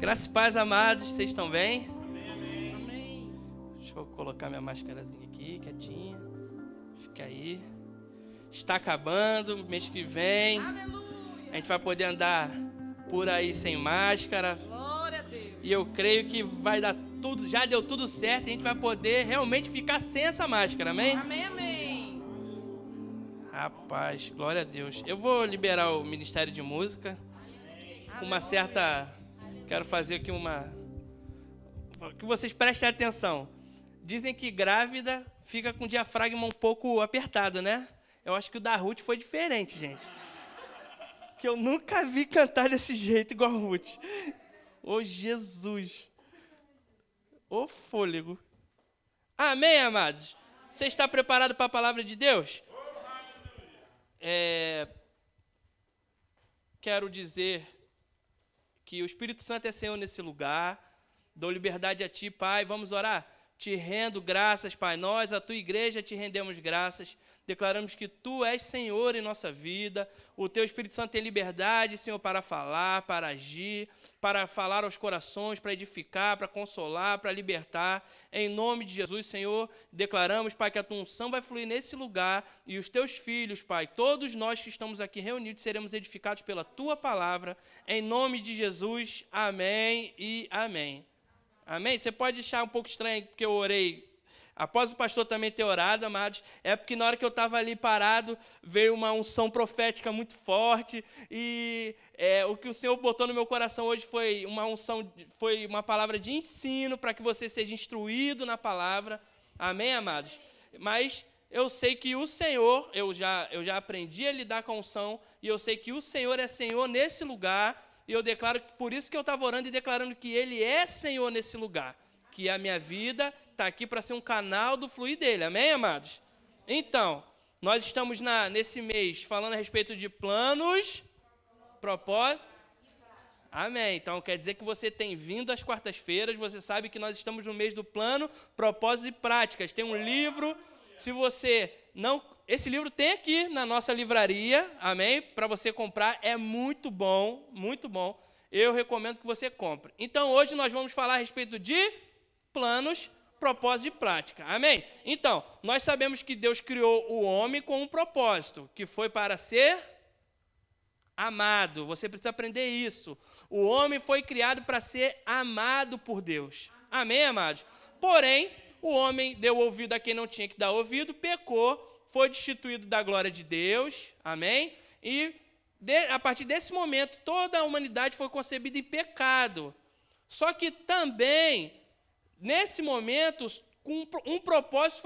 Graças e paz, amados, vocês estão bem? Amém. Deixa eu colocar minha máscarazinha aqui, quietinha. Fica aí. Está acabando, mês que vem. Aleluia. A gente vai poder andar por aí sem máscara. Glória a Deus. E eu creio que vai dar tudo, já deu tudo certo. E a gente vai poder realmente ficar sem essa máscara, amém? Amém, amém. Rapaz, glória a Deus. Eu vou liberar o Ministério de Música com uma certa... Quero fazer aqui que vocês prestem atenção. Dizem que grávida fica com o diafragma um pouco apertado, né? Eu acho que o da Ruth foi diferente, gente. Que eu nunca vi cantar desse jeito igual a Ruth. Ô, Jesus. Ô, fôlego. Amém, amados? Você está preparado para a palavra de Deus? Quero dizer que o Espírito Santo é Senhor nesse lugar. Dou liberdade a Ti, Pai. Vamos orar? Te rendo graças, Pai. Nós, a Tua igreja, Te rendemos graças. Declaramos que Tu és Senhor em nossa vida. O Teu Espírito Santo tem liberdade, Senhor, para falar, para agir, para falar aos corações, para edificar, para consolar, para libertar. Em nome de Jesus, Senhor, declaramos, Pai, que a Tua unção vai fluir nesse lugar e os Teus filhos, Pai, todos nós que estamos aqui reunidos, seremos edificados pela Tua palavra. Em nome de Jesus, amém e amém. Amém? Você pode achar um pouco estranho porque eu orei após o pastor também ter orado, amados, é porque na hora que eu estava ali parado, veio uma unção profética muito forte, e o que o Senhor botou no meu coração hoje foi uma unção, foi uma palavra de ensino, para que você seja instruído na palavra, amém, amados? Mas eu sei que o Senhor, eu já aprendi a lidar com a unção, e eu sei que o Senhor é Senhor nesse lugar, e eu declaro, por isso que eu estava orando e declarando que Ele é Senhor nesse lugar, que a minha vida está aqui para ser um canal do fluir dele, amém, amados? Então, nós estamos nesse mês falando a respeito de planos, propósitos, amém? Então, quer dizer que você tem vindo às quartas-feiras, você sabe que nós estamos no mês do plano, propósitos e práticas. Tem um livro, se você não... Esse livro tem aqui na nossa livraria, amém? Para você comprar, é muito bom, muito bom. Eu recomendo que você compre. Então, hoje nós vamos falar a respeito de planos, propósito e prática. Amém? Então, nós sabemos que Deus criou o homem com um propósito, que foi para ser amado. Você precisa aprender isso. O homem foi criado para ser amado por Deus. Amém, amados? Porém, o homem deu ouvido a quem não tinha que dar ouvido, pecou, foi destituído da glória de Deus. Amém? E a partir desse momento, toda a humanidade foi concebida em pecado. Só que também... Nesse momento, um propósito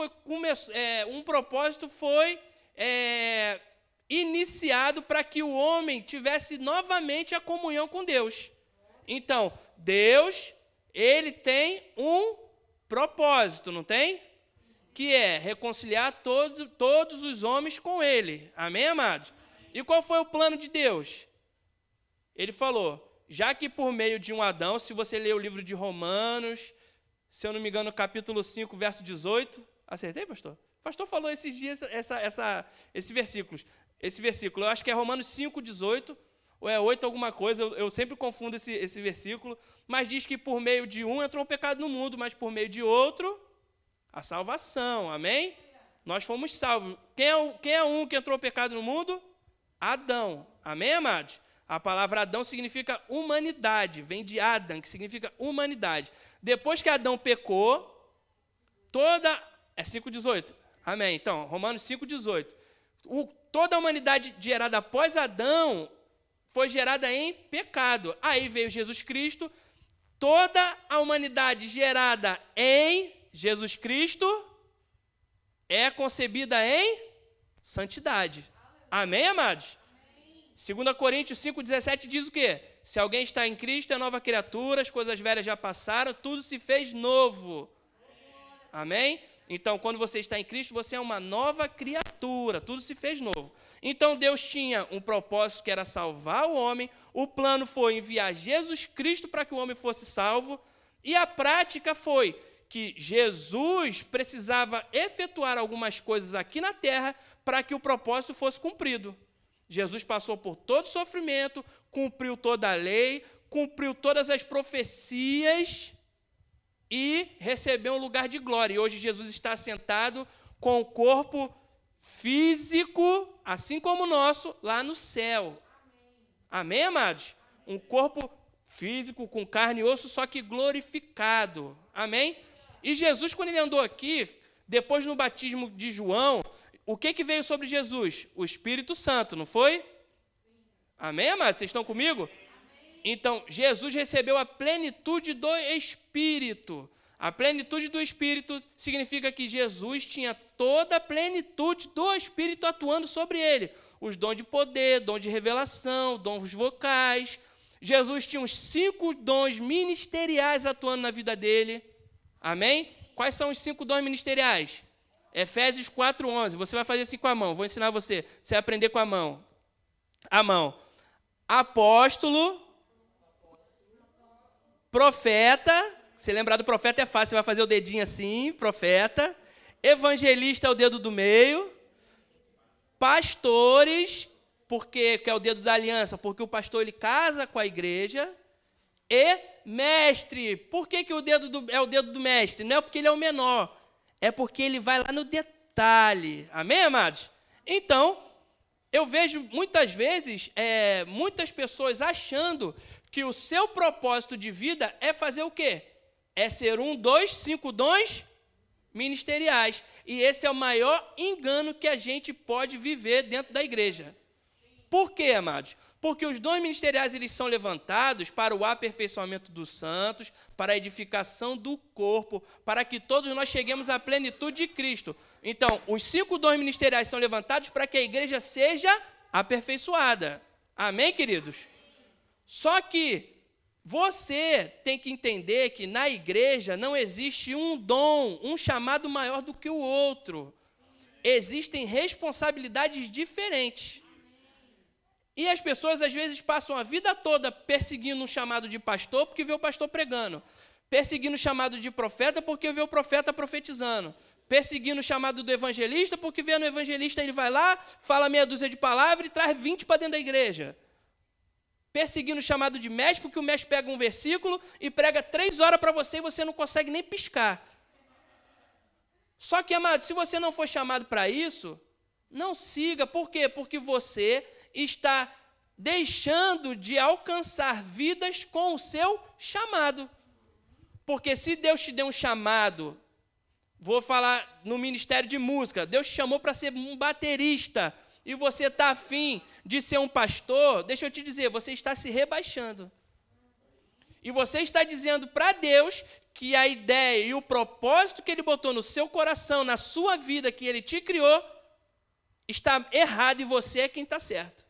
foi iniciado para que o homem tivesse novamente a comunhão com Deus. Então, Deus, Ele tem um propósito, não tem? Que é reconciliar todos os homens com Ele. Amém, amados? E qual foi o plano de Deus? Ele falou, já que por meio de um Adão, se você ler o livro de Romanos... Se eu não me engano, capítulo 5, verso 18. Acertei, pastor? O pastor falou esses dias esse versículo. Eu acho que é Romanos 5, 18, ou é 8 alguma coisa. Eu sempre confundo esse versículo. Mas diz que por meio de um entrou o pecado no mundo, mas por meio de outro, a salvação. Amém? Nós fomos salvos. Quem é um que entrou o pecado no mundo? Adão. Amém, amados? A palavra Adão significa humanidade. Vem de Adam, que significa humanidade. Depois que Adão pecou, é 5,18. Amém. Então, Romanos 5,18. Toda a humanidade gerada após Adão foi gerada em pecado. Aí veio Jesus Cristo. Toda a humanidade gerada em Jesus Cristo é concebida em santidade. Amém, amados? 2 Coríntios 5,17 diz o quê? Se alguém está em Cristo, é nova criatura, as coisas velhas já passaram, tudo se fez novo. Amém? Então, quando você está em Cristo, você é uma nova criatura, tudo se fez novo. Então, Deus tinha um propósito que era salvar o homem, o plano foi enviar Jesus Cristo para que o homem fosse salvo, e a prática foi que Jesus precisava efetuar algumas coisas aqui na terra para que o propósito fosse cumprido. Jesus passou por todo sofrimento, cumpriu toda a lei, cumpriu todas as profecias e recebeu um lugar de glória. E hoje Jesus está sentado com o corpo físico, assim como o nosso, lá no céu. Amém, amados? Um corpo físico, com carne e osso, só que glorificado. Amém? E Jesus, quando ele andou aqui, depois no batismo de João, o que veio sobre Jesus? O Espírito Santo, não foi? Amém, amados? Vocês estão comigo? Então, Jesus recebeu a plenitude do Espírito. A plenitude do Espírito significa que Jesus tinha toda a plenitude do Espírito atuando sobre ele. Os dons de poder, dom de revelação, dons vocais. Jesus tinha os 5 dons ministeriais atuando na vida dele. Amém? Quais são os 5 dons ministeriais? Efésios 4:11. Você vai fazer assim com a mão. Vou ensinar você. Você vai aprender com a mão. A mão. Apóstolo. Profeta, se lembrar do profeta é fácil, você vai fazer o dedinho assim, profeta. Evangelista é o dedo do meio. Pastores, porque que é o dedo da aliança, porque o pastor ele casa com a igreja. E mestre, por que o dedo é o dedo do mestre? Não é porque ele é o menor, é porque ele vai lá no detalhe. Amém, amados? Então, eu vejo muitas vezes muitas pessoas achando que o seu propósito de vida é fazer o quê? É ser 1, 2, 5 dons ministeriais. E esse é o maior engano que a gente pode viver dentro da igreja. Por quê, amados? Porque os dons ministeriais eles são levantados para o aperfeiçoamento dos santos, para a edificação do corpo, para que todos nós cheguemos à plenitude de Cristo. Então, os 5 dons ministeriais são levantados para que a igreja seja aperfeiçoada. Amém, queridos? Só que você tem que entender que na igreja não existe um dom, um chamado maior do que o outro. Existem responsabilidades diferentes. E as pessoas, às vezes, passam a vida toda perseguindo um chamado de pastor porque vê o pastor pregando. Perseguindo o chamado de profeta porque vê o profeta profetizando. Perseguindo o chamado do evangelista porque vê no evangelista, ele vai lá, fala meia dúzia de palavras e traz 20 para dentro da igreja. Perseguindo o chamado de mestre, porque o mestre pega um versículo e prega 3 horas para você e você não consegue nem piscar. Só que, amado, se você não for chamado para isso, não siga. Por quê? Porque você está deixando de alcançar vidas com o seu chamado. Porque se Deus te deu um chamado, vou falar no ministério de música, Deus te chamou para ser um baterista, e você está afim de ser um pastor, deixa eu te dizer, você está se rebaixando. E você está dizendo para Deus que a ideia e o propósito que Ele botou no seu coração, na sua vida, que Ele te criou, está errado e você é quem está certo.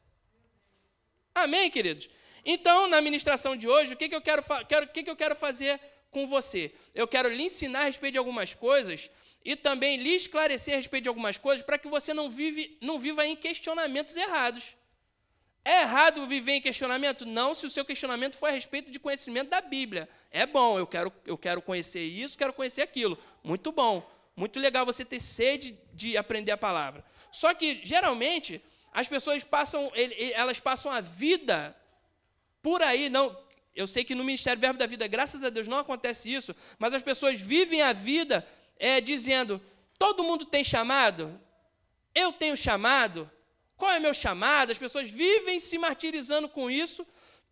Amém, queridos? Então, na ministração de hoje, o que eu quero fazer com você? Eu quero lhe ensinar a respeito de algumas coisas e também lhe esclarecer a respeito de algumas coisas para que você não viva em questionamentos errados. É errado viver em questionamento? Não, se o seu questionamento for a respeito de conhecimento da Bíblia. É bom, eu quero conhecer isso, quero conhecer aquilo. Muito bom, muito legal você ter sede de aprender a palavra. Só que, geralmente, as pessoas passam a vida por aí, não. Eu sei que no Ministério Verbo da Vida, graças a Deus, não acontece isso, mas as pessoas vivem a vida dizendo, todo mundo tem chamado? Eu tenho chamado? Qual é o meu chamado? As pessoas vivem se martirizando com isso,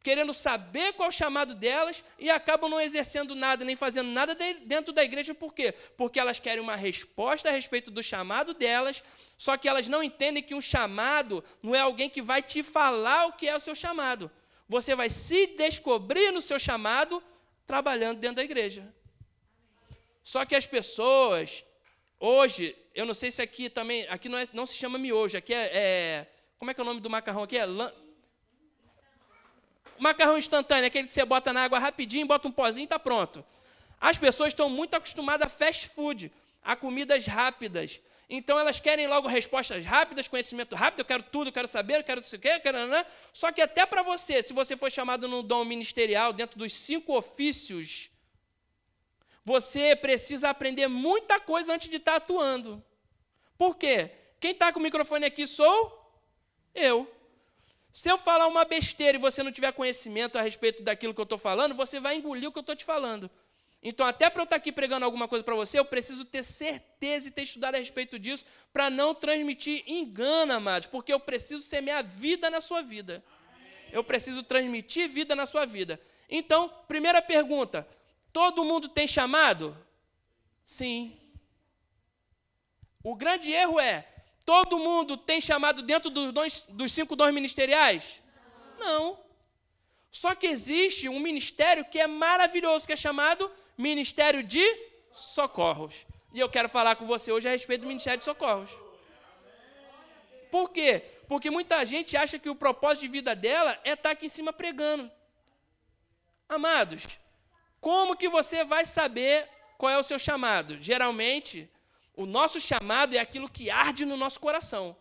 querendo saber qual é o chamado delas e acabam não exercendo nada, nem fazendo nada dentro da igreja. Por quê? Porque elas querem uma resposta a respeito do chamado delas, só que elas não entendem que um chamado não é alguém que vai te falar o que é o seu chamado. Você vai se descobrir no seu chamado trabalhando dentro da igreja. Só que as pessoas, hoje, eu não sei se aqui também, aqui não se chama miojo, aqui como é que é o nome do macarrão aqui? Macarrão instantâneo, aquele que você bota na água rapidinho, bota um pozinho e está pronto. As pessoas estão muito acostumadas a fast food, a comidas rápidas. Então, elas querem logo respostas rápidas, conhecimento rápido, eu quero tudo, eu quero saber, eu quero isso aqui, Só que até para você, se você for chamado no dom ministerial, dentro dos 5 ofícios, você precisa aprender muita coisa antes de estar atuando. Por quê? Quem está com o microfone aqui sou eu. Se eu falar uma besteira e você não tiver conhecimento a respeito daquilo que eu estou falando, você vai engolir o que eu estou te falando. Então, até para eu estar aqui pregando alguma coisa para você, eu preciso ter certeza e ter estudado a respeito disso para não transmitir engano, amados, porque eu preciso semear vida na sua vida. Eu preciso transmitir vida na sua vida. Então, primeira pergunta, todo mundo tem chamado? Sim. O grande erro é, todo mundo tem chamado dentro dos 5 dons ministeriais? Não. Só que existe um ministério que é maravilhoso, que é chamado Ministério de Socorros. E eu quero falar com você hoje a respeito do Ministério de Socorros. Por quê? Porque muita gente acha que o propósito de vida dela é estar aqui em cima pregando. Amados, como que você vai saber qual é o seu chamado? Geralmente, o nosso chamado é aquilo que arde no nosso coração.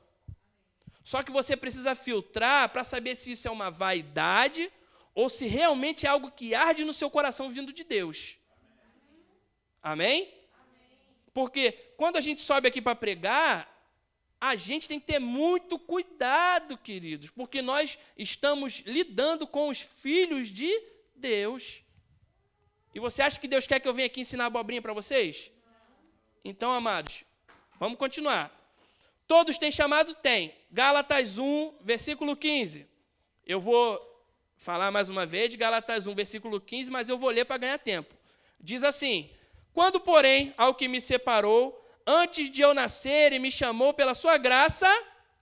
Só que você precisa filtrar para saber se isso é uma vaidade ou se realmente é algo que arde no seu coração vindo de Deus. Amém? Porque quando a gente sobe aqui para pregar, a gente tem que ter muito cuidado, queridos, porque nós estamos lidando com os filhos de Deus. E você acha que Deus quer que eu venha aqui ensinar abobrinha para vocês? Então, amados, vamos continuar. Todos têm chamado? Tem. Gálatas 1, versículo 15. Eu vou falar mais uma vez de Gálatas 1, versículo 15, mas eu vou ler para ganhar tempo. Diz assim: quando, porém, ao que me separou, antes de eu nascer e me chamou pela sua graça,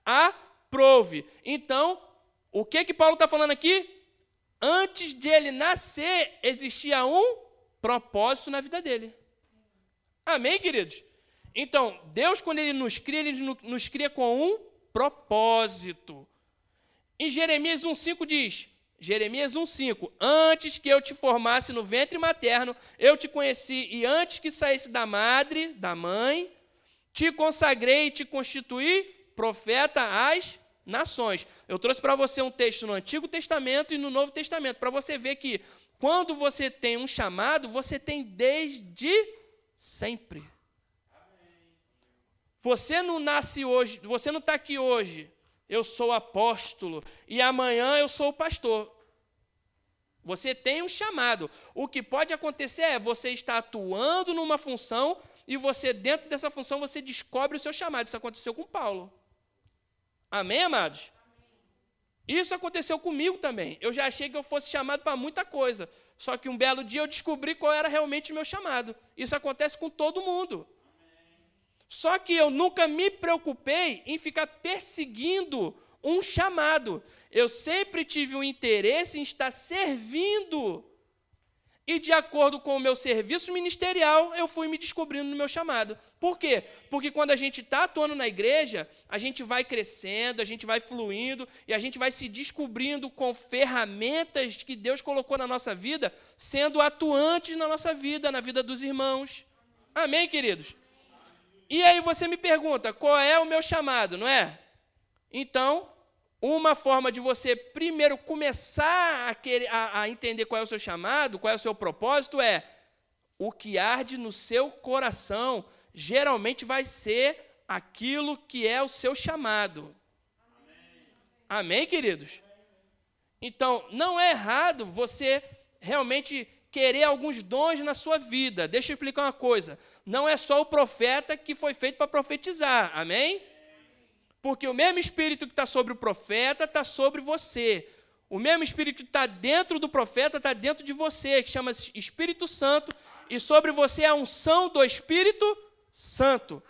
aprove. Então, o que Paulo está falando aqui? Antes de ele nascer, existia um propósito na vida dele. Amém, queridos? Então, Deus, quando ele nos cria com um propósito. Em Jeremias 1,5 diz, Jeremias 1,5, antes que eu te formasse no ventre materno, eu te conheci, e antes que saísse da mãe, te consagrei e te constituí profeta às nações. Eu trouxe para você um texto no Antigo Testamento e no Novo Testamento, para você ver que quando você tem um chamado, você tem desde sempre. Você não nasce hoje, você não está aqui hoje, eu sou apóstolo, e amanhã eu sou pastor. Você tem um chamado. O que pode acontecer é você estar atuando numa função e você, dentro dessa função, você descobre o seu chamado. Isso aconteceu com Paulo. Amém, amados? Isso aconteceu comigo também. Eu já achei que eu fosse chamado para muita coisa. Só que um belo dia eu descobri qual era realmente o meu chamado. Isso acontece com todo mundo. Só que eu nunca me preocupei em ficar perseguindo um chamado. Eu sempre tive um interesse em estar servindo. E, de acordo com o meu serviço ministerial, eu fui me descobrindo no meu chamado. Por quê? Porque quando a gente está atuando na igreja, a gente vai crescendo, a gente vai fluindo, e a gente vai se descobrindo com ferramentas que Deus colocou na nossa vida, sendo atuantes na nossa vida, na vida dos irmãos. Amém, queridos? E aí você me pergunta, qual é o meu chamado, não é? Então, uma forma de você primeiro começar a entender qual é o seu chamado, qual é o seu propósito, é o que arde no seu coração, geralmente vai ser aquilo que é o seu chamado. Amém, queridos? Então, não é errado você realmente querer alguns dons na sua vida. Deixa eu explicar uma coisa. Não é só o profeta que foi feito para profetizar. Amém? Porque o mesmo Espírito que está sobre o profeta está sobre você. O mesmo Espírito que está dentro do profeta está dentro de você, que chama Espírito Santo, e sobre você a unção do Espírito Santo.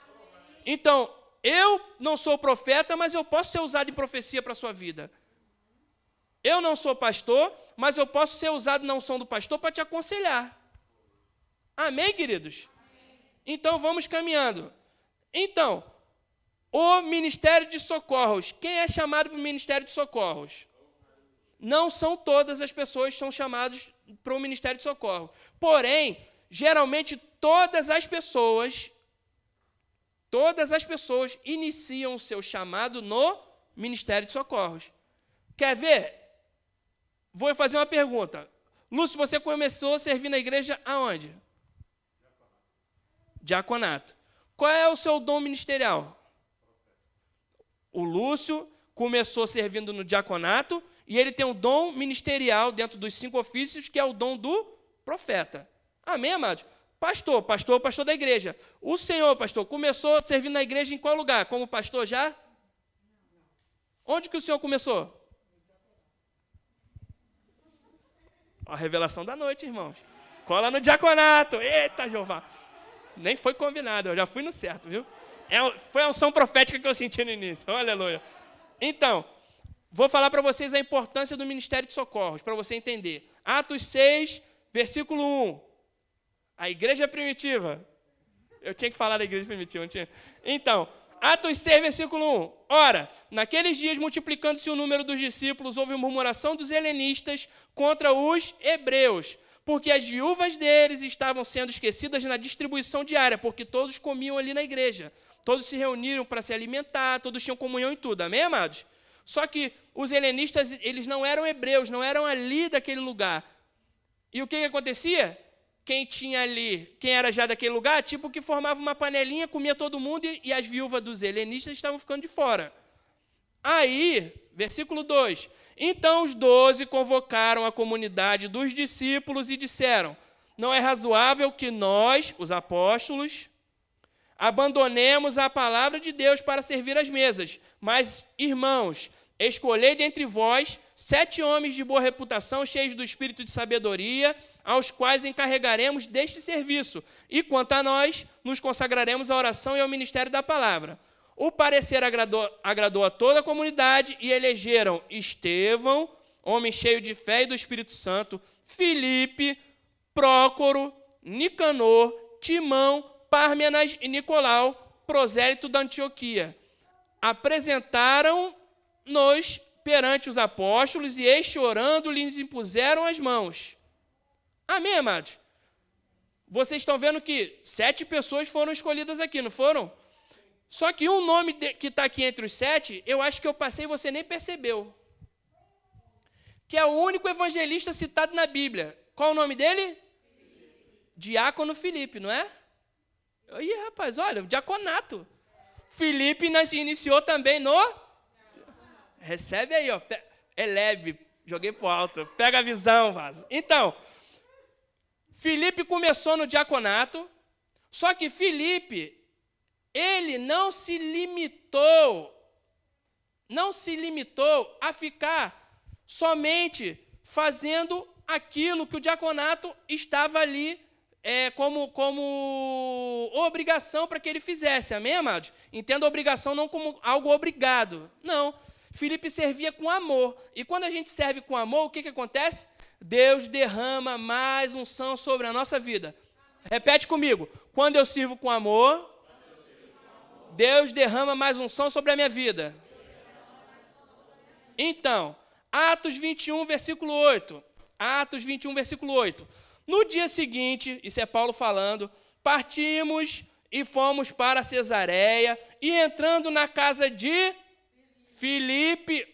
Então, eu não sou profeta, mas eu posso ser usado em profecia para a sua vida. Eu não sou pastor, mas eu posso ser usado na unção do pastor para te aconselhar. Amém, queridos? Então, vamos caminhando. Então, o Ministério de Socorros. Quem é chamado para o Ministério de Socorros? Não são todas as pessoas que são chamadas para o Ministério de Socorro. Porém, geralmente, todas as pessoas iniciam o seu chamado no Ministério de Socorros. Quer ver? Vou fazer uma pergunta. Lúcio, você começou a servir na igreja aonde? Diaconato. Qual é o seu dom ministerial? O Lúcio começou servindo no diaconato, e ele tem um dom ministerial dentro dos 5 ofícios, que é o dom do profeta. Amém, amados? Pastor da igreja. O senhor, pastor, começou servindo na igreja em qual lugar? Como pastor já? Onde que o senhor começou? A revelação da noite, irmãos. Cola no diaconato. Eita, Jeová. Nem foi combinado, eu já fui no certo, viu? Foi a unção profética que eu senti no início. Oh, aleluia. Então, vou falar para vocês a importância do ministério de socorros, para você entender. Atos 6, versículo 1. A igreja primitiva. Eu tinha que falar da igreja primitiva, não tinha? Então, Atos 6, versículo 1. Ora, naqueles dias, multiplicando-se o número dos discípulos, houve murmuração dos helenistas contra os hebreus, porque as viúvas deles estavam sendo esquecidas na distribuição diária, porque todos comiam ali na igreja. Todos se reuniram para se alimentar, todos tinham comunhão em tudo. Amém, amados? Só que os helenistas, eles não eram hebreus, não eram ali daquele lugar. E o que acontecia? Quem tinha ali, quem era já daquele lugar, tipo que formava uma panelinha, comia todo mundo, e as viúvas dos helenistas estavam ficando de fora. Aí, versículo 2, então os 12 convocaram a comunidade dos discípulos e disseram, não é razoável que nós, os apóstolos, abandonemos a palavra de Deus para servir as mesas, mas, irmãos, escolhei dentre vós 7 homens de boa reputação, cheios do espírito de sabedoria, aos quais encarregaremos deste serviço. E quanto a nós, nos consagraremos à oração e ao ministério da palavra. O parecer agradou a toda a comunidade e elegeram Estevão, homem cheio de fé e do Espírito Santo, Filipe, Prócoro, Nicanor, Timão, Pármenas e Nicolau, prosélito da Antioquia. Apresentaram-nos perante os apóstolos e, eis chorando, lhes impuseram as mãos. Amém, amados? Vocês estão vendo que 7 pessoas foram escolhidas aqui, não foram? Só que um nome que está aqui entre os 7, eu acho que eu passei e você nem percebeu. Que é o único evangelista citado na Bíblia. Qual o nome dele? Diácono Filipe, não é? Ih, rapaz, olha, o diaconato. Filipe iniciou também no... Recebe aí, ó. É leve, joguei pro alto. Pega a visão, vaso. Então, Filipe começou no diaconato, só que Filipe, ele não se limitou a ficar somente fazendo aquilo que o diaconato estava ali como obrigação para que ele fizesse. Amém, amados? Entenda a obrigação não como algo obrigado. Não. Filipe servia com amor. E quando a gente serve com amor, o que acontece? Deus derrama mais unção sobre a nossa vida. Repete comigo. Quando eu sirvo com amor, Deus derrama mais unção sobre a minha vida. Então, Atos 21, versículo 8. Atos 21, versículo 8. No dia seguinte, isso é Paulo falando, partimos e fomos para Cesareia, e entrando na casa de Filipe,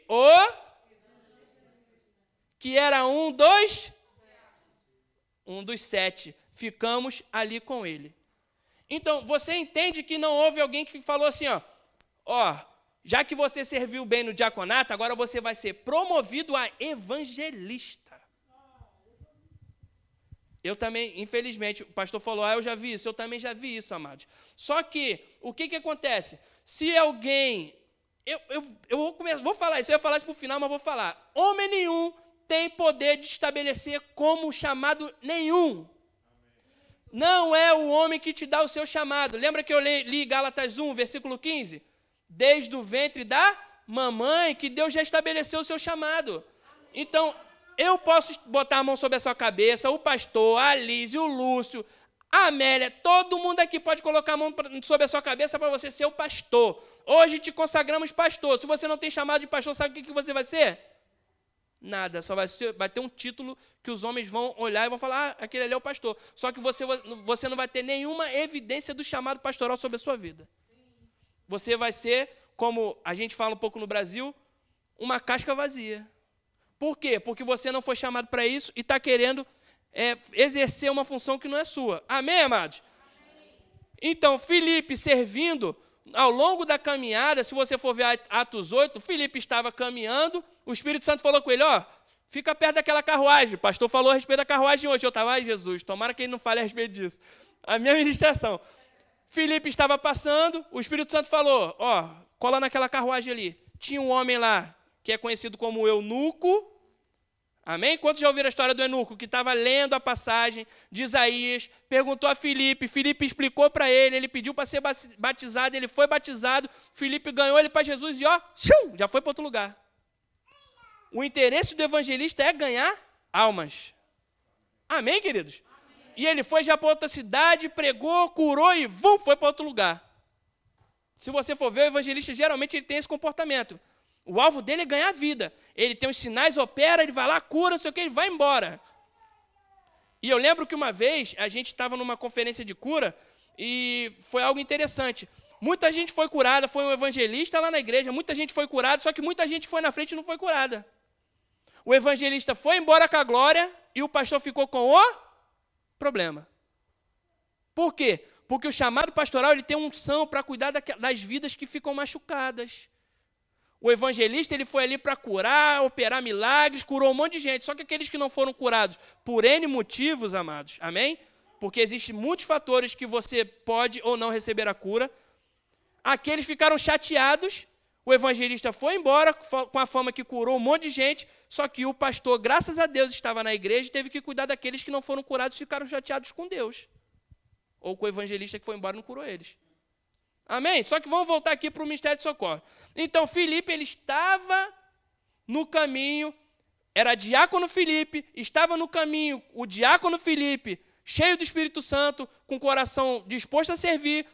que era um dos 7, ficamos ali com ele. Então, você entende que não houve alguém que falou assim, já que você serviu bem no diaconato, agora você vai ser promovido a evangelista. Eu também, infelizmente, o pastor falou, eu já vi isso, eu também já vi isso, amados. Só que, o que acontece? Se alguém, eu vou falar isso, eu ia falar isso para o final, mas vou falar. Homem nenhum tem poder de estabelecer como chamado nenhum. Não é o homem que te dá o seu chamado. Lembra que eu li Gálatas 1, versículo 15? Desde o ventre da mamãe, que Deus já estabeleceu o seu chamado. Então, eu posso botar a mão sobre a sua cabeça, o pastor, a Alice, o Lúcio, a Amélia, todo mundo aqui pode colocar a mão sobre a sua cabeça para você ser o pastor. Hoje te consagramos pastor. Se você não tem chamado de pastor, sabe o que você vai ser? Nada, só vai ter um título que os homens vão olhar e vão falar, aquele ali é o pastor. Só que você não vai ter nenhuma evidência do chamado pastoral sobre a sua vida. Você vai ser, como a gente fala um pouco no Brasil, uma casca vazia. Por quê? Porque você não foi chamado para isso e está querendo exercer uma função que não é sua. Amém, amados? Amém. Então, Filipe servindo, ao longo da caminhada, se você for ver Atos 8, Filipe estava caminhando, o Espírito Santo falou com ele, fica perto daquela carruagem. O pastor falou a respeito da carruagem hoje. Eu estava, ai Jesus, tomara que ele não fale a respeito disso. A minha ministração. Filipe estava passando, o Espírito Santo falou, cola naquela carruagem ali. Tinha um homem lá, que é conhecido como eunuco. Amém? Quantos já ouviram a história do eunuco, que estava lendo a passagem de Isaías, perguntou a Filipe, Filipe explicou para ele pediu para ser batizado, ele foi batizado, Filipe ganhou ele para Jesus e já foi para outro lugar. O interesse do evangelista é ganhar almas. Amém, queridos? Amém. E ele foi já para outra cidade, pregou, curou e foi para outro lugar. Se você for ver, o evangelista geralmente ele tem esse comportamento. O alvo dele é ganhar vida. Ele tem os sinais, opera, ele vai lá, cura, não sei o que, ele vai embora. E eu lembro que uma vez a gente estava numa conferência de cura e foi algo interessante. Muita gente foi curada, foi um evangelista lá na igreja, muita gente foi curada, só que muita gente foi na frente e não foi curada. O evangelista foi embora com a glória e o pastor ficou com o problema. Por quê? Porque o chamado pastoral ele tem unção para cuidar das vidas que ficam machucadas. O evangelista ele foi ali para curar, operar milagres, curou um monte de gente. Só que aqueles que não foram curados por N motivos, amados, amém? Porque existem muitos fatores que você pode ou não receber a cura. Aqueles ficaram chateados, o evangelista foi embora com a fama que curou um monte de gente, só que o pastor, graças a Deus, estava na igreja e teve que cuidar daqueles que não foram curados e ficaram chateados com Deus. Ou com o evangelista que foi embora e não curou eles. Amém? Só que vamos voltar aqui para o ministério de socorro. Então, Filipe, ele estava no caminho, era diácono Filipe, estava no caminho, o diácono Filipe, cheio do Espírito Santo, com o coração disposto a servir,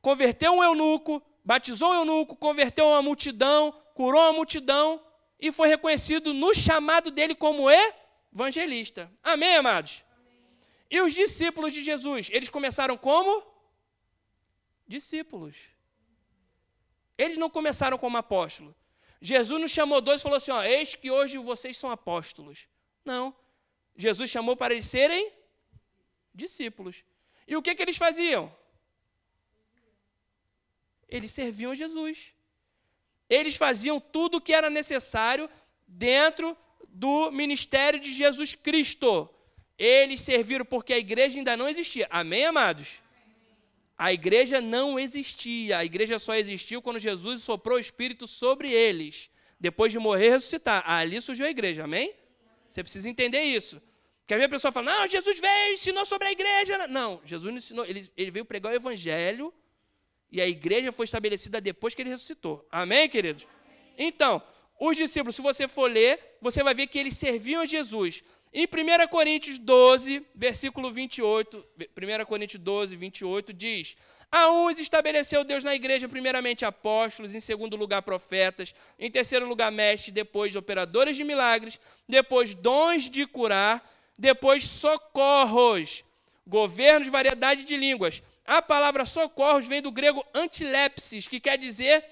converteu um eunuco, batizou um eunuco, converteu uma multidão, curou uma multidão e foi reconhecido no chamado dele como evangelista. Amém, amados? Amém. E os discípulos de Jesus, eles começaram como? Discípulos. Eles não começaram como apóstolos. Jesus nos chamou 2 e falou assim, eis que hoje vocês são apóstolos. Não. Jesus chamou para eles serem discípulos. E o que eles faziam? Eles serviam Jesus. Eles faziam tudo o que era necessário dentro do ministério de Jesus Cristo. Eles serviram porque a igreja ainda não existia. Amém, amados? A igreja não existia. A igreja só existiu quando Jesus soprou o Espírito sobre eles. Depois de morrer e ressuscitar. Ali surgiu a igreja. Amém? Você precisa entender isso. Porque a minha pessoa fala, não, Jesus veio e ensinou sobre a igreja. Não, Jesus não ensinou. Ele veio pregar o evangelho e a igreja foi estabelecida depois que ele ressuscitou. Amém, queridos? Amém. Então, os discípulos, se você for ler, você vai ver que eles serviam a Jesus. Em 1 Coríntios 12, versículo 28, 1 Coríntios 12, 28, diz, a uns estabeleceu Deus na igreja, primeiramente apóstolos, em segundo lugar profetas, em terceiro lugar mestres, depois operadores de milagres, depois dons de curar, depois socorros, governos, variedade de línguas. A palavra socorros vem do grego antilepsis, que quer dizer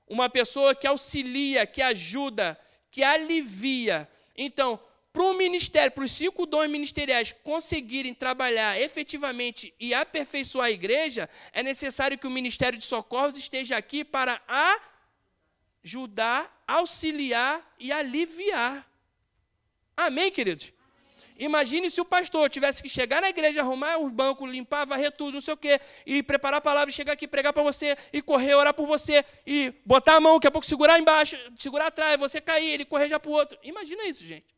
uma pessoa que auxilia, que ajuda, que alivia. Então, para o ministério, para os 5 dons ministeriais conseguirem trabalhar efetivamente e aperfeiçoar a igreja, é necessário que o ministério de socorros esteja aqui para ajudar, auxiliar e aliviar. Amém, queridos? Imagine se o pastor tivesse que chegar na igreja, arrumar os bancos, limpar, varrer tudo, não sei o quê, e preparar a palavra, chegar aqui, pregar para você, e correr, orar por você, e botar a mão, daqui a pouco segurar embaixo, segurar atrás, você cair, ele correr já para o outro. Imagina isso, gente.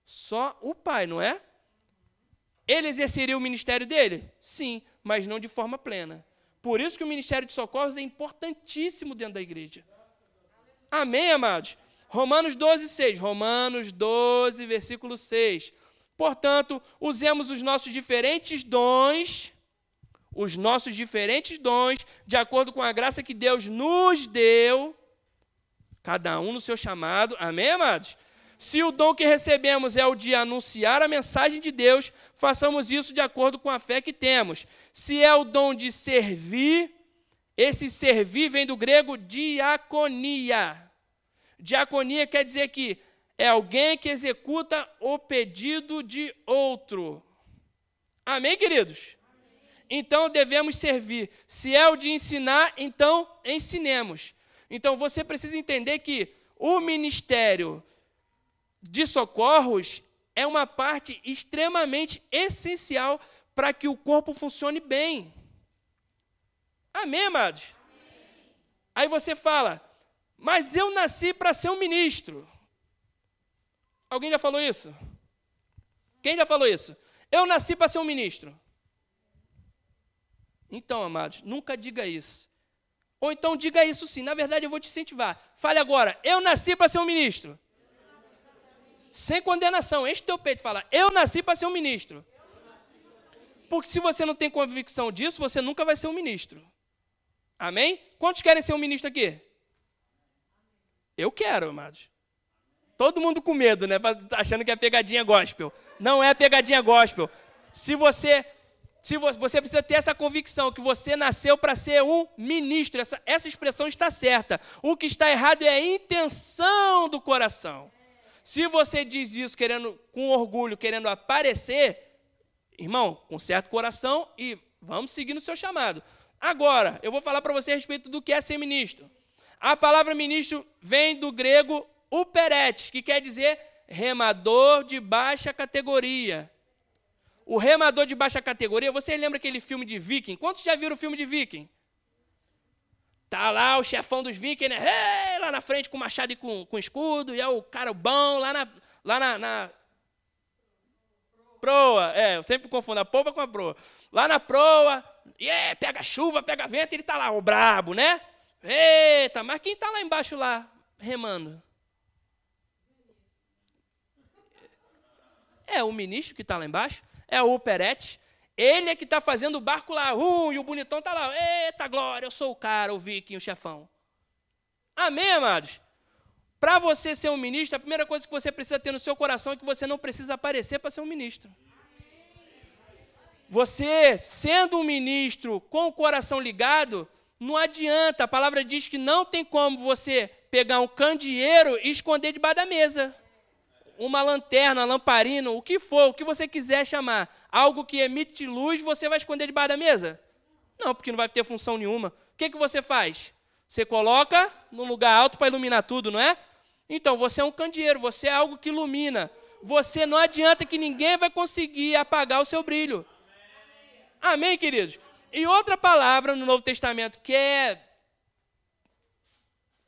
Só o pai, não é? Ele exerceria o ministério dele? Sim, mas não de forma plena. Por isso que o ministério de socorros é importantíssimo dentro da igreja. Amém, amados? Romanos 12, 6. Romanos 12, versículo 6. Portanto, usemos os nossos diferentes dons, de acordo com a graça que Deus nos deu, cada um no seu chamado. Amém, amados? Se o dom que recebemos é o de anunciar a mensagem de Deus, façamos isso de acordo com a fé que temos. Se é o dom de servir, esse servir vem do grego diaconia. Diaconia quer dizer que é alguém que executa o pedido de outro. Amém, queridos? Amém. então devemos servir. Se é o de ensinar, então ensinemos. Então você precisa entender que o ministério de socorros é uma parte extremamente essencial para que o corpo funcione bem. Amém, amados? Amém. Aí você fala, mas eu nasci para ser um ministro. Alguém já falou isso? Quem já falou isso? Eu nasci para ser um ministro. Então, amados, nunca diga isso. Ou então diga isso sim. Na verdade, eu vou te incentivar. Fale agora, eu nasci para ser um ministro. Sem condenação. Enche teu peito e fala, eu nasci para ser um ministro. Porque se você não tem convicção disso, você nunca vai ser um ministro. Amém? Quantos querem ser um ministro aqui? Eu quero, amados. Todo mundo com medo, né? Achando que é pegadinha gospel. Não é pegadinha gospel. Se você precisa ter essa convicção que você nasceu para ser um ministro. Essa expressão está certa. O que está errado é a intenção do coração. Se você diz isso com orgulho, querendo aparecer, irmão, com certo coração e vamos seguir no seu chamado. Agora, eu vou falar para você a respeito do que é ser ministro. A palavra ministro vem do grego uperetes, que quer dizer remador de baixa categoria. O remador de baixa categoria, você lembra aquele filme de Viking? Quantos já viram o filme de Viking? Tá lá o chefão dos Vikings, né? Hey! Lá na frente com machado e com escudo, e é o cara bom lá na proa. Eu sempre confundo a polpa com a proa. Lá na proa, pega chuva, pega vento, ele tá lá, o brabo, né? Eita, mas quem tá lá embaixo lá, remando? É o ministro que está lá embaixo, é o operete, ele é que está fazendo o barco lá, e o bonitão está lá, eita glória, eu sou o cara, o viking, o chefão. Amém, amados? Para você ser um ministro, a primeira coisa que você precisa ter no seu coração é que você não precisa aparecer para ser um ministro. Você, sendo um ministro com o coração ligado, não adianta, a palavra diz que não tem como você pegar um candeeiro e esconder debaixo da mesa. Uma lanterna, lamparina, o que for, o que você quiser chamar, algo que emite luz, você vai esconder debaixo da mesa? Não, porque não vai ter função nenhuma. O que você faz? Você coloca num lugar alto para iluminar tudo, não é? Então, você é um candeeiro, você é algo que ilumina. Você não adianta que ninguém vai conseguir apagar o seu brilho. Amém, queridos? E outra palavra no Novo Testamento que é...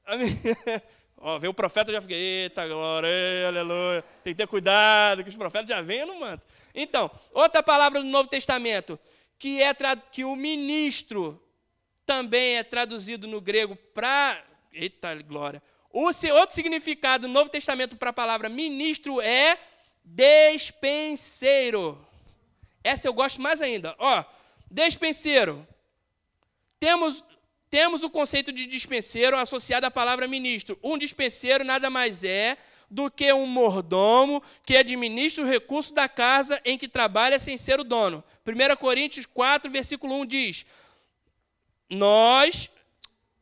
Amém. Ó, veio o profeta, eu já fiquei, eita glória, aleluia, tem que ter cuidado, que os profetas já vêm no manto. Então, outra palavra do Novo Testamento, que o ministro também é traduzido no grego para... Eita glória. Outro significado no Novo Testamento para a palavra ministro é despenseiro. Essa eu gosto mais ainda. Ó, despenseiro. Temos o conceito de dispenseiro associado à palavra ministro. Um dispenseiro nada mais é do que um mordomo que administra o recurso da casa em que trabalha sem ser o dono. 1 Coríntios 4, versículo 1 diz...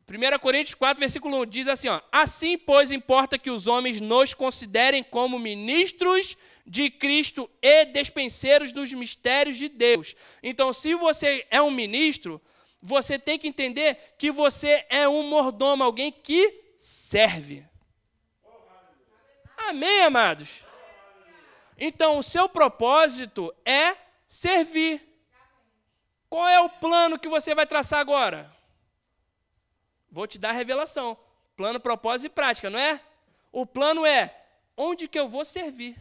1 Coríntios 4, versículo 1 diz assim, ó, assim, pois, importa que os homens nos considerem como ministros de Cristo e despenseiros dos mistérios de Deus. Então, se você é um ministro, você tem que entender que você é um mordomo, alguém que serve. Amém, amados? Então, o seu propósito é servir. Qual é o plano que você vai traçar agora? Vou te dar a revelação. Plano, propósito e prática, não é? O plano é onde que eu vou servir.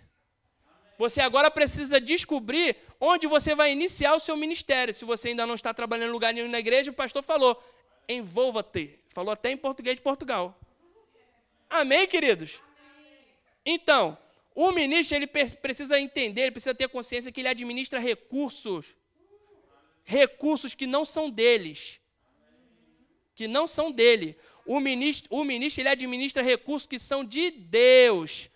Você agora precisa descobrir onde você vai iniciar o seu ministério. Se você ainda não está trabalhando em lugar nenhum na igreja, o pastor falou, envolva-te. Falou até em português de Portugal. Amém, queridos? Então, o ministro ele precisa entender, ele precisa ter consciência que ele administra recursos que não são deles. Que não são dele. O ministro ele administra recursos que são de Deus.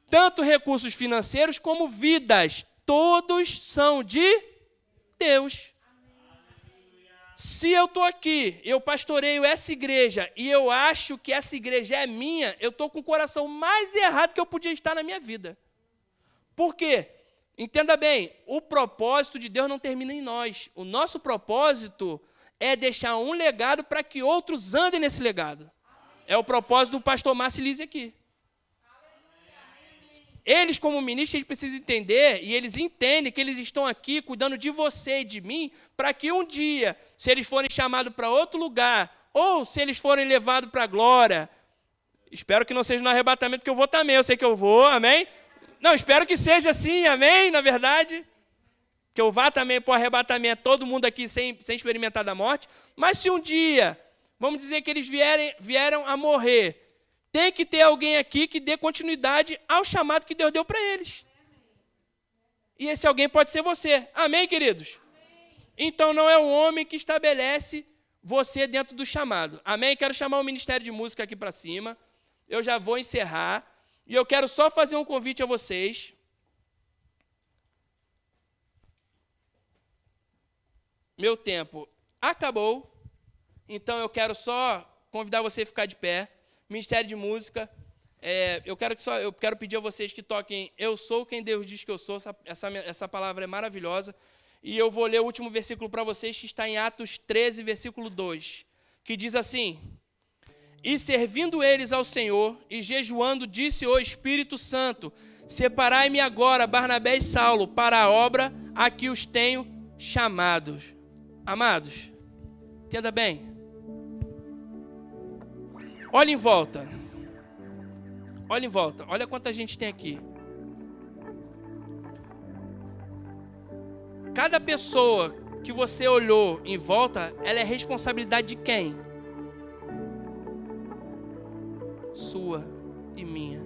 Tanto recursos financeiros como vidas. Todos são de Deus. Se eu estou aqui, eu pastoreio essa igreja e eu acho que essa igreja é minha, eu estou com o coração mais errado que eu podia estar na minha vida. Por quê? Entenda bem, o propósito de Deus não termina em nós. O nosso propósito é deixar um legado para que outros andem nesse legado. É o propósito do pastor Márcio Lise aqui. Eles, como ministros, eles precisam entender, e eles entendem que eles estão aqui cuidando de você e de mim, para que um dia, se eles forem chamados para outro lugar, ou se eles forem levados para a glória, espero que não seja no arrebatamento, que eu vou também, eu sei que eu vou, amém? Não, espero que seja assim, amém, na verdade, que eu vá também para o arrebatamento, todo mundo aqui sem experimentar da morte, mas se um dia, vamos dizer que eles vieram a morrer, tem que ter alguém aqui que dê continuidade ao chamado que Deus deu para eles. E esse alguém pode ser você. Amém, queridos? Então, não é o homem que estabelece você dentro do chamado. Amém? Quero chamar o Ministério de Música aqui para cima. Eu já vou encerrar. E eu quero só fazer um convite a vocês. Meu tempo acabou. Então, eu quero só convidar você a ficar de pé. Ministério de Música, eu quero pedir a vocês que toquem Eu Sou Quem Deus Diz Que Eu Sou, essa palavra é maravilhosa, e eu vou ler o último versículo para vocês, que está em Atos 13, versículo 2, que diz assim: E servindo eles ao Senhor, e jejuando, disse o Espírito Santo, separai-me agora, Barnabé e Saulo, para a obra a que os tenho chamados. Amados, entenda bem. Olha em volta. Olha em volta. Olha quanta gente tem aqui. Cada pessoa que você olhou em volta, ela é responsabilidade de quem? Sua e minha.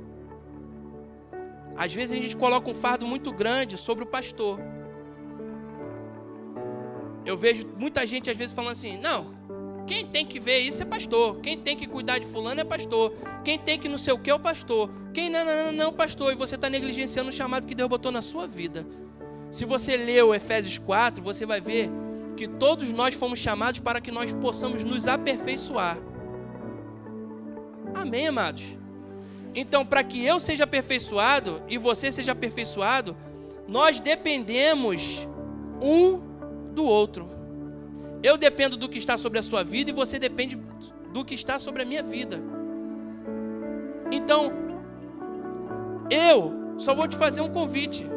Às vezes a gente coloca um fardo muito grande sobre o pastor. Eu vejo muita gente às vezes falando assim, não, quem tem que ver isso é pastor. Quem tem que cuidar de fulano é pastor. Quem tem que não sei o que é o pastor. Quem não, pastor. E você está negligenciando o chamado que Deus botou na sua vida. Se você leu Efésios 4, você vai ver que todos nós fomos chamados para que nós possamos nos aperfeiçoar. Amém, amados? Então, para que eu seja aperfeiçoado e você seja aperfeiçoado, nós dependemos um do outro. Eu dependo do que está sobre a sua vida e você depende do que está sobre a minha vida. Então, eu só vou te fazer um convite.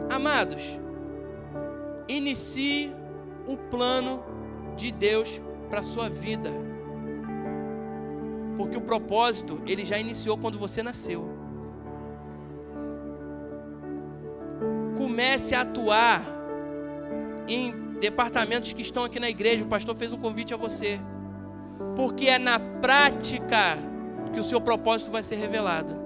Amados, inicie o plano de Deus para a sua vida. Porque o propósito, ele já iniciou quando você nasceu. Comece a atuar em departamentos que estão aqui na igreja. O pastor fez um convite a você, porque é na prática que o seu propósito vai ser revelado.